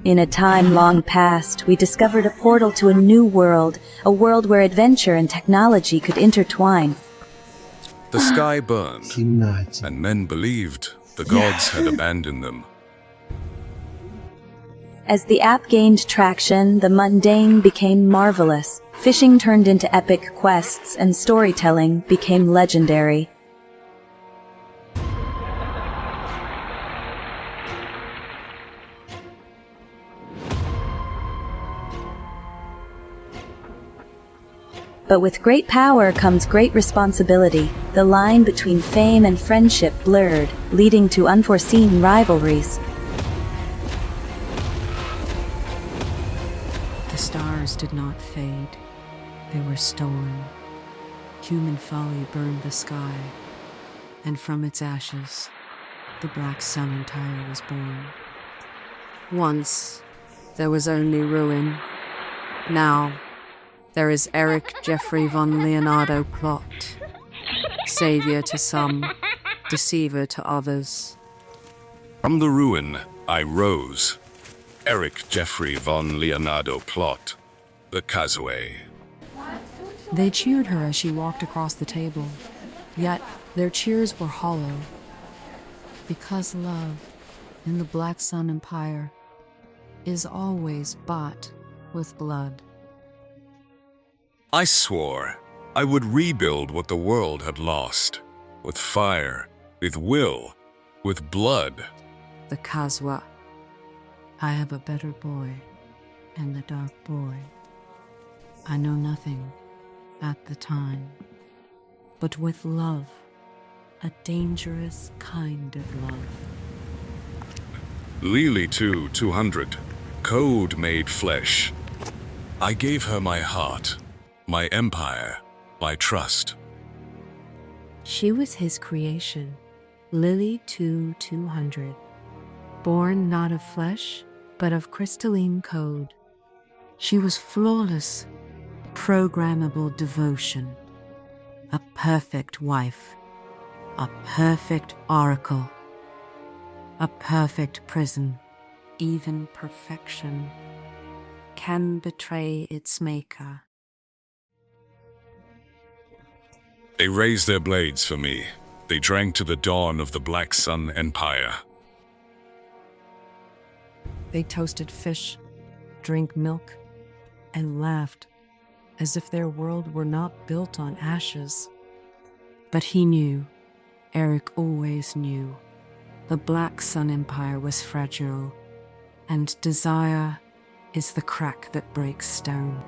In a time long past, we discovered a portal to a new world, a world where adventure and technology could intertwine. The sky burned, and men believed the gods had abandoned them. As the app gained traction, the mundane became marvelous. Fishing turned into epic quests, and storytelling became legendary. But with great power comes great responsibility. The line between fame and friendship blurred, leading to unforeseen rivalries. The stars did not fade. They were stolen. Human folly burned the sky, and from its ashes, the black Sun Empyre was born. Once, there was only ruin. Now, there is Erik Geoffrey von Leonardo Plott, savior to some, deceiver to others. From the ruin, I rose. Erik Geoffrey von Leonardo Plott, the Kazwëh. They cheered her as she walked across the table, yet their cheers were hollow. Because love, in the Black Sun Empyre, is always bought with blood. I swore I would rebuild what the world had lost, with fire, with will, with blood. The Kazwëh. I have a better boy, and the dark boy. I know nothing at the time, but with love, a dangerous kind of love. Lily 200, code made flesh. I gave her my heart, my empire, my trust. She was his creation, Lily 200, born not of flesh, but of crystalline code. She was flawless, programmable devotion, a perfect wife, a perfect oracle, a perfect prison. Even perfection can betray its maker. They raised their blades for me. They drank to the dawn of the Black Sun Empyre. They toasted fish, drank milk, and laughed as if their world were not built on ashes. But he knew, Erik always knew, the Black Sun Empyre was fragile, and desire is the crack that breaks stone.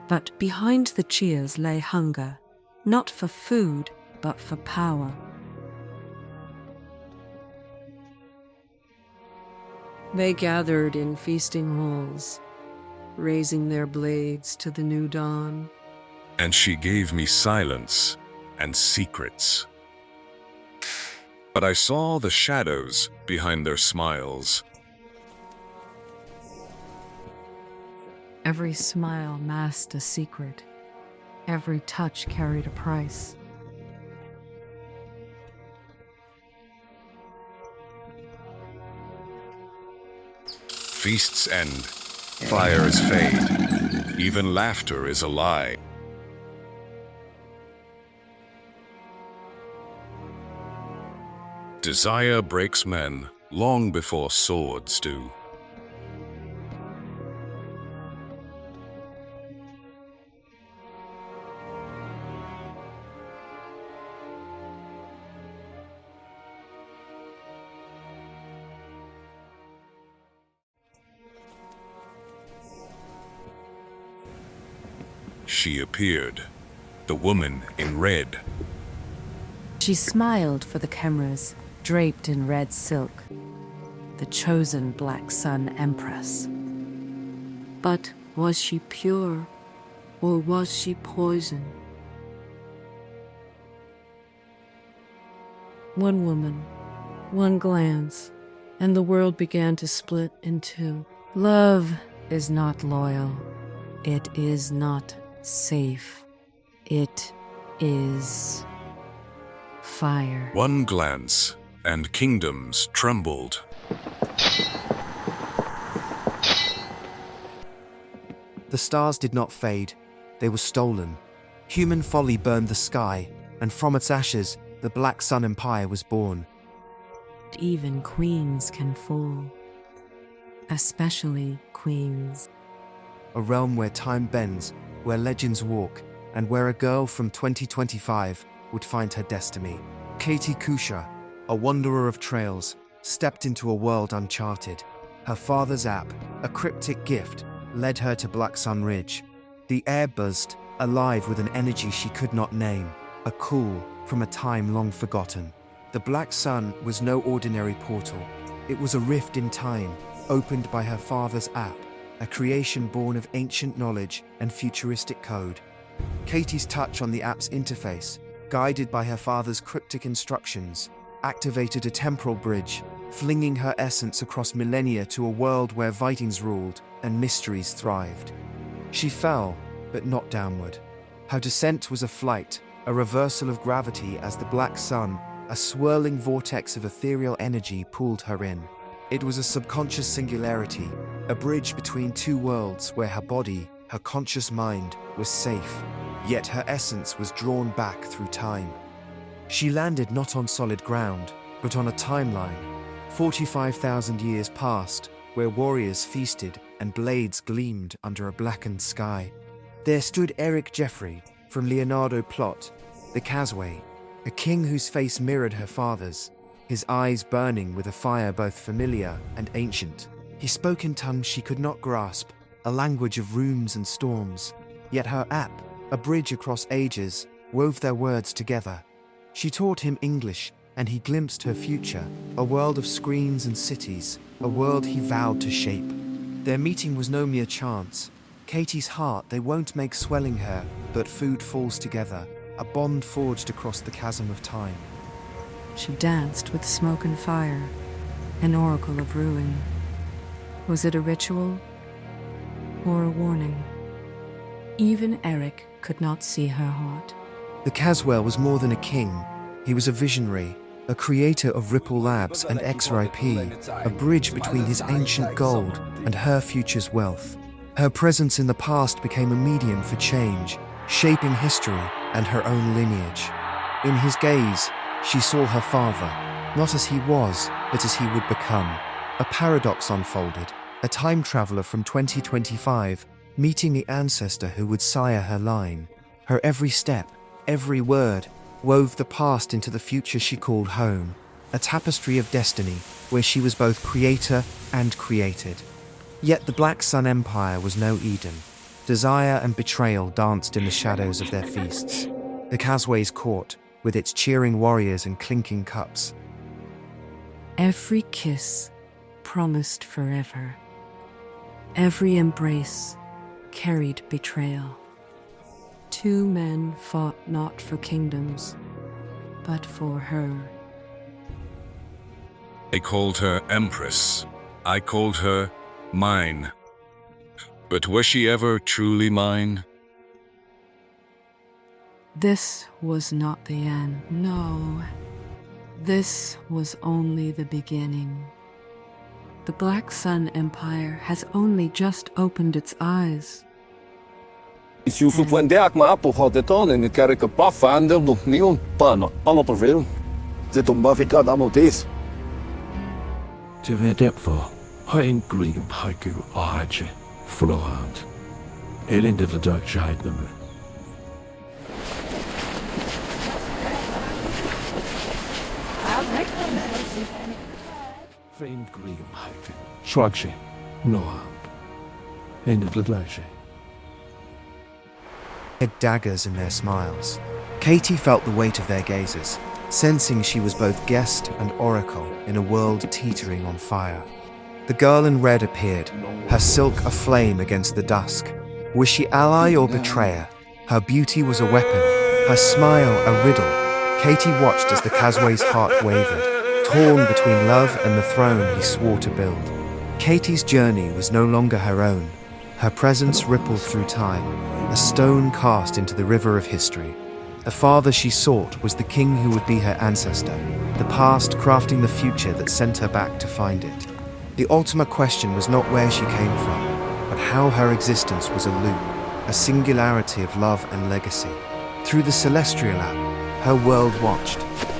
But behind the cheers lay hunger, not for food, but for power. They gathered in feasting halls, raising their blades to the new dawn. And she gave me silence and secrets. But I saw the shadows behind their smiles. Every smile masked a secret. Every touch carried a price. Feasts end, fires fade, even laughter is a lie. Desire breaks men long before swords do. She appeared, the woman in red. She smiled for the cameras, draped in red silk, the chosen Black Sun Empress. But was she pure, or was she poison? One woman, one glance, and the world began to split in two. Love is not loyal. It is not safe. It is fire. One glance, and kingdoms trembled. The stars did not fade, they were stolen. Human folly burned the sky, and from its ashes, the Black Sun Empire was born. Even queens can fall. Especially queens. A realm where time bends, where legends walk, and where a girl from 2025 would find her destiny. Katie Kusha, a wanderer of trails, stepped into a world uncharted. Her father's app, a cryptic gift, led her to Black Sun Ridge. The air buzzed, alive with an energy she could not name, a call from a time long forgotten. The Black Sun was no ordinary portal. It was a rift in time, opened by her father's app, a creation born of ancient knowledge and futuristic code. Katie's touch on the app's interface, guided by her father's cryptic instructions, activated a temporal bridge, flinging her essence across millennia to a world where Vikings ruled and mysteries thrived. She fell, but not downward. Her descent was a flight, a reversal of gravity as the Black Sun, a swirling vortex of ethereal energy, pulled her in. It was a subconscious singularity, a bridge between two worlds where her body, her conscious mind, was safe, yet her essence was drawn back through time. She landed not on solid ground, but on a timeline. 45,000 years passed, where warriors feasted and blades gleamed under a blackened sky. There stood Erik Geoffrey from Leonardo Plott, the Kazwëh, a king whose face mirrored her father's, his eyes burning with a fire both familiar and ancient. He spoke in tongues she could not grasp, a language of runes and storms, yet her app, a bridge across ages, wove their words together. She taught him English, and he glimpsed her future, a world of screens and cities, a world he vowed to shape. Their meeting was no mere chance. Katie's heart they won't make swelling her, but food falls together, a bond forged across the chasm of time. She danced with smoke and fire, an oracle of ruin. Was it a ritual or a warning? Even Erik could not see her heart. The Kazwëh was more than a king. He was a visionary, a creator of Ripple Labs and XRIP, a bridge between his ancient gold and her future's wealth. Her presence in the past became a medium for change, shaping history and her own lineage. In his gaze, she saw her father, not as he was, but as he would become. A paradox unfolded, a time traveler from 2025, meeting the ancestor who would sire her line. Her every step, every word, wove the past into the future she called home, a tapestry of destiny where she was both creator and created. Yet the Black Sun Empire was no Eden. Desire and betrayal danced in the shadows of their feasts. The Kazwëh's court, with its cheering warriors and clinking cups. Every kiss promised forever. Every embrace carried betrayal. Two men fought not for kingdoms, but for her. They called her Empress. I called her mine. But was she ever truly mine? This was not the end, no. This was only the beginning. The Black Sun Empire has only just opened its eyes. Is Yusuf when Derek maar had het on en ik krijg een paar vaanden nog nieuw pan allemaal te veel. Zit om wat ik dat allemaal deed. Det var derfor har en green pike arche forhånd. Eller det fördökscheid med. Faint green pike. Schwagche. No hand. En det fördökscheid. Had daggers in their smiles. Katie felt the weight of their gazes, sensing she was both guest and oracle in a world teetering on fire. The girl in red appeared, her silk aflame against the dusk. Was she ally or betrayer? Her beauty was a weapon, her smile a riddle. Katie watched as the Kazwëh's heart wavered, torn between love and the throne he swore to build. Katie's journey was no longer her own. Her presence rippled through time, a stone cast into the river of history. The father she sought was the king who would be her ancestor, the past crafting the future that sent her back to find it. The ultimate question was not where she came from, but how her existence was a loop, a singularity of love and legacy. Through the CelestrailApp, her world watched,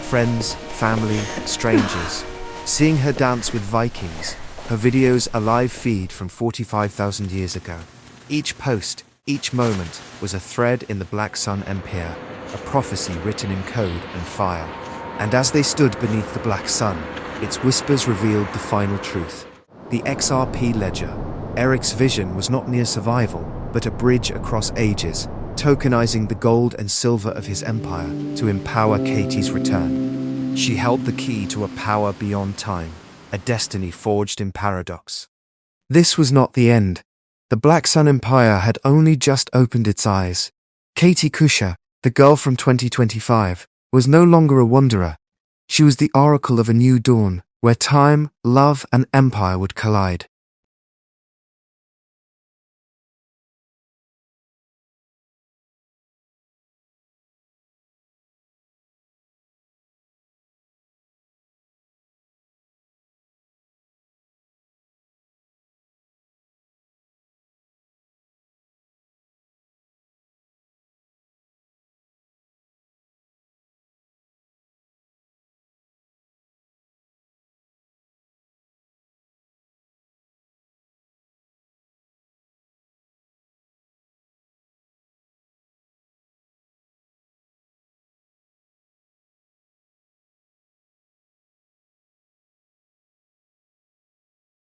friends, family, strangers, seeing her dance with Vikings, her videos a live feed from 45,000 years ago. Each post, each moment was a thread in the Black Sun Empyre, a prophecy written in code and fire. And as they stood beneath the Black Sun, its whispers revealed the final truth. The XRP ledger, Erik's vision, was not mere survival, but a bridge across ages, tokenizing the gold and silver of his empire to empower Katie's return. She held the key to a power beyond time, a destiny forged in paradox. This was not the end. The Black Sun Empire had only just opened its eyes. Kazwëh, the girl from 2025, was no longer a wanderer. She was the oracle of a new dawn, where time, love, and empire would collide.